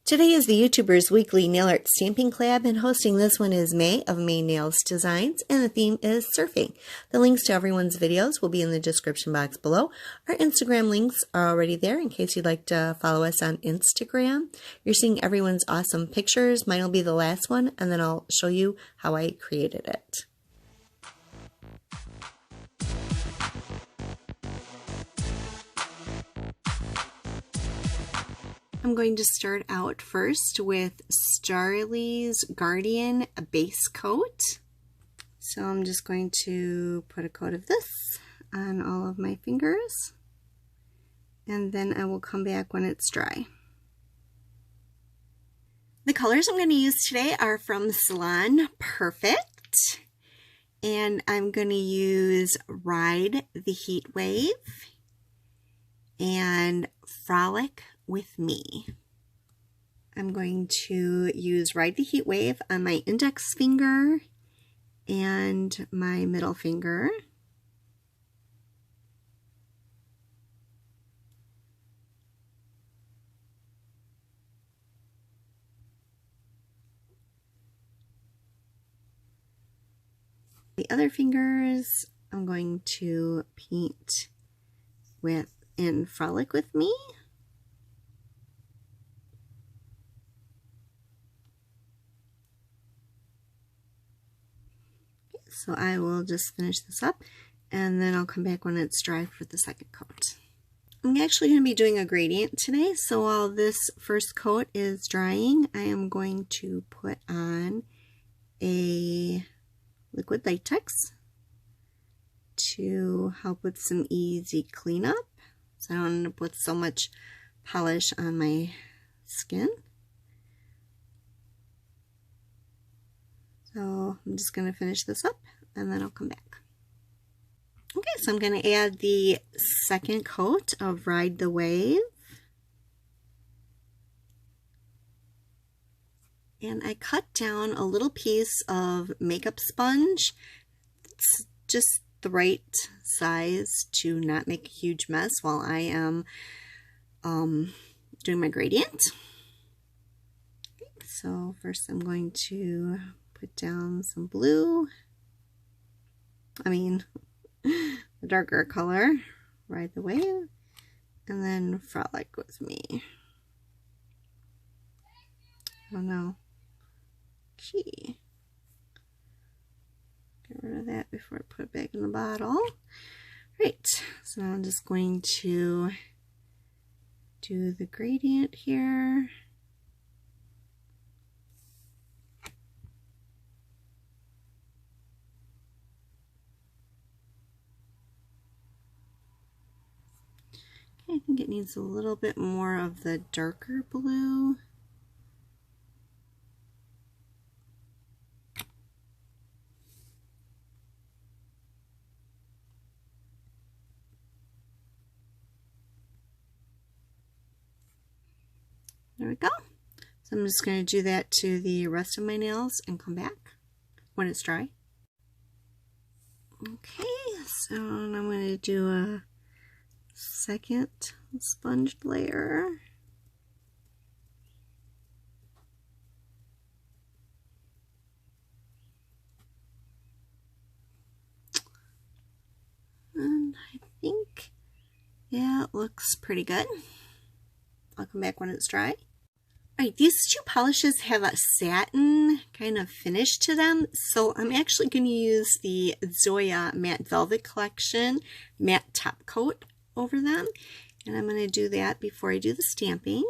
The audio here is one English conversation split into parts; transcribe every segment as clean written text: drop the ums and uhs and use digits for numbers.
Today is the YouTuber's weekly nail art stamping collab, and hosting this one is May of May Nails Designs, and the theme is surfing. The links to everyone's videos will be in the description box below. Our Instagram links are already there in case you'd like to follow us on Instagram. You're seeing everyone's awesome pictures. Mine will be the last one, and then I'll show you how I created it. I'm going to start out first with Starly's Guardian base coat. So I'm just going to put a coat of this on all of my fingers, and then I will come back when it's dry. The colors I'm going to use today are from Salon Perfect, and I'm going to use Ride the Heat Wave and Frolic with Me. I'm going to use Ride the Heat Wave on my index finger and my middle finger. The other fingers I'm going to paint in Frolic with Me. So I will just finish this up, and then I'll come back when it's dry for the second coat. I'm actually going to be doing a gradient today, so while this first coat is drying, I am going to put on a liquid latex to help with some easy cleanup, so I don't end up with so much polish on my skin. So I'm just going to finish this up and then I'll come back. Okay, so I'm going to add the second coat of Ride the Wave. And I cut down a little piece of makeup sponge. It's just the right size to not make a huge mess while I am doing my gradient. Okay, so first I'm going to put down some blue, the darker color, Ride the Wave, and then Frolic with Me. Oh no. Gee. Get rid of that before I put it back in the bottle. Right, so now I'm just going to do the gradient here. I think it needs a little bit more of the darker blue. There we go. So I'm just going to do that to the rest of my nails and come back when it's dry. Okay, so I'm going to do a second sponge layer. And I think, yeah, it looks pretty good. I'll come back when it's dry. Alright, these two polishes have a satin kind of finish to them, so I'm actually going to use the Zoya Matte Velvet Collection matte top coat over them, and I'm going to do that before I do the stamping.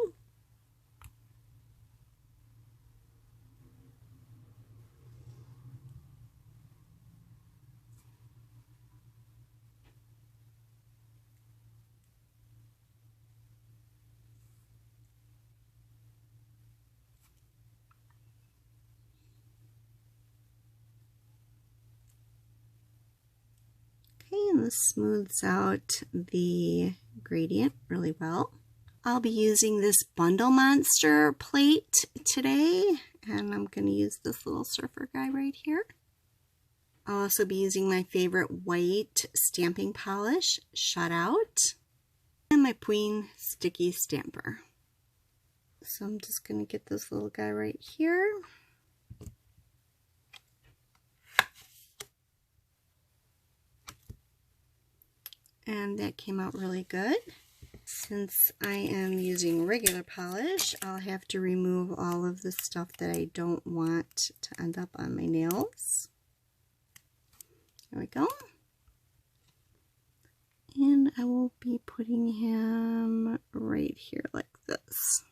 And this smooths out the gradient really well. I'll be using this Bundle Monster plate today, and I'm going to use this little surfer guy right here. I'll also be using my favorite white stamping polish, Shut Out, and my Queen Sticky Stamper. So I'm just going to get this little guy right here. And that came out really good. Since I am using regular polish, I'll have to remove all of the stuff that I don't want to end up on my nails. There we go. And I will be putting him right here like this.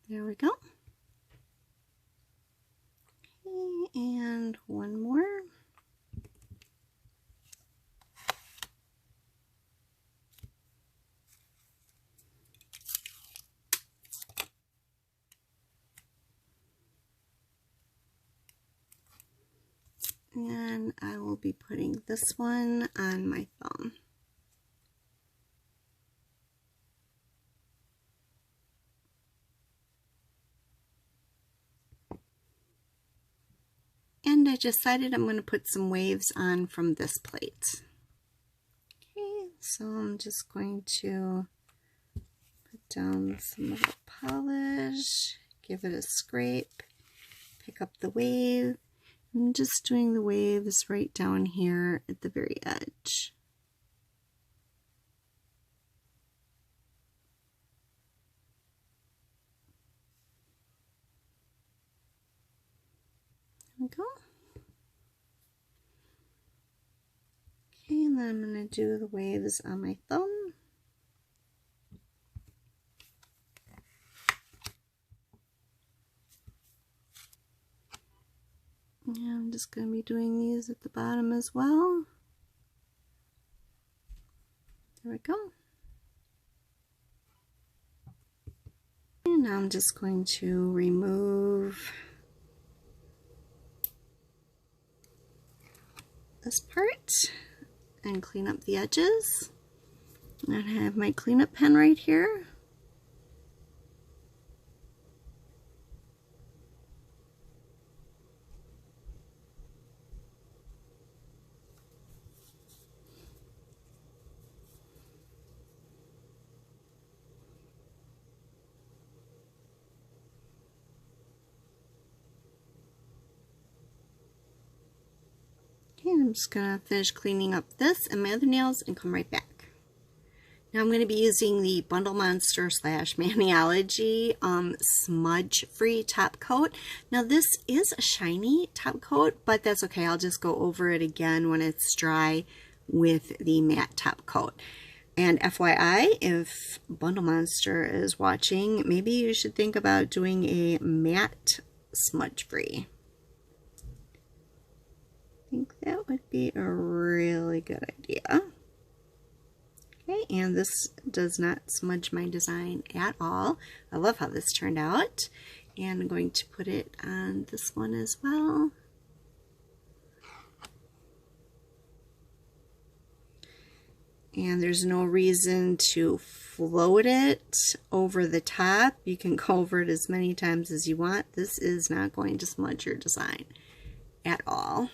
There we go. Okay, and one more. And I will be putting this one on my thumb. And I decided I'm going to put some waves on from this plate. Okay, so I'm just going to put down some of the polish, give it a scrape, pick up the wave. I'm just doing the waves right down here at the very edge. There we go. Okay, and then I'm going to do the waves on my thumb. Yeah, I'm just going to be doing these at the bottom as well. There we go. And now I'm just going to remove this part and clean up the edges. I have my cleanup pen right here. I'm just going to finish cleaning up this and my other nails and come right back. Now I'm going to be using the Bundle Monster / Maniology smudge free top coat. Now this is a shiny top coat, but that's okay. I'll just go over it again when it's dry with the matte top coat. And FYI, if Bundle Monster is watching, maybe you should think about doing a matte smudge free. I think that would be a really good idea. Okay, and this does not smudge my design at all. I love how this turned out. And I'm going to put it on this one as well. And there's no reason to float it over the top. You can go over it as many times as you want. This is not going to smudge your design at all.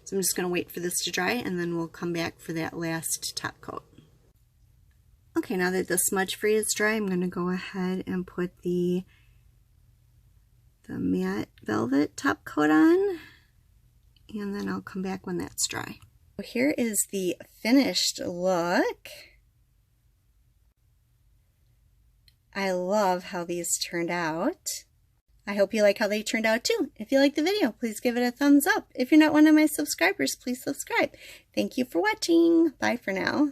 So I'm just going to wait for this to dry and then we'll come back for that last top coat. Okay, now that the smudge free is dry, I'm going to go ahead and put the matte velvet top coat on, and then I'll come back when that's dry. So here is the finished look. I love how these turned out. I hope you like how they turned out too. If you like the video, please give it a thumbs up. If you're not one of my subscribers, please subscribe. Thank you for watching. Bye for now.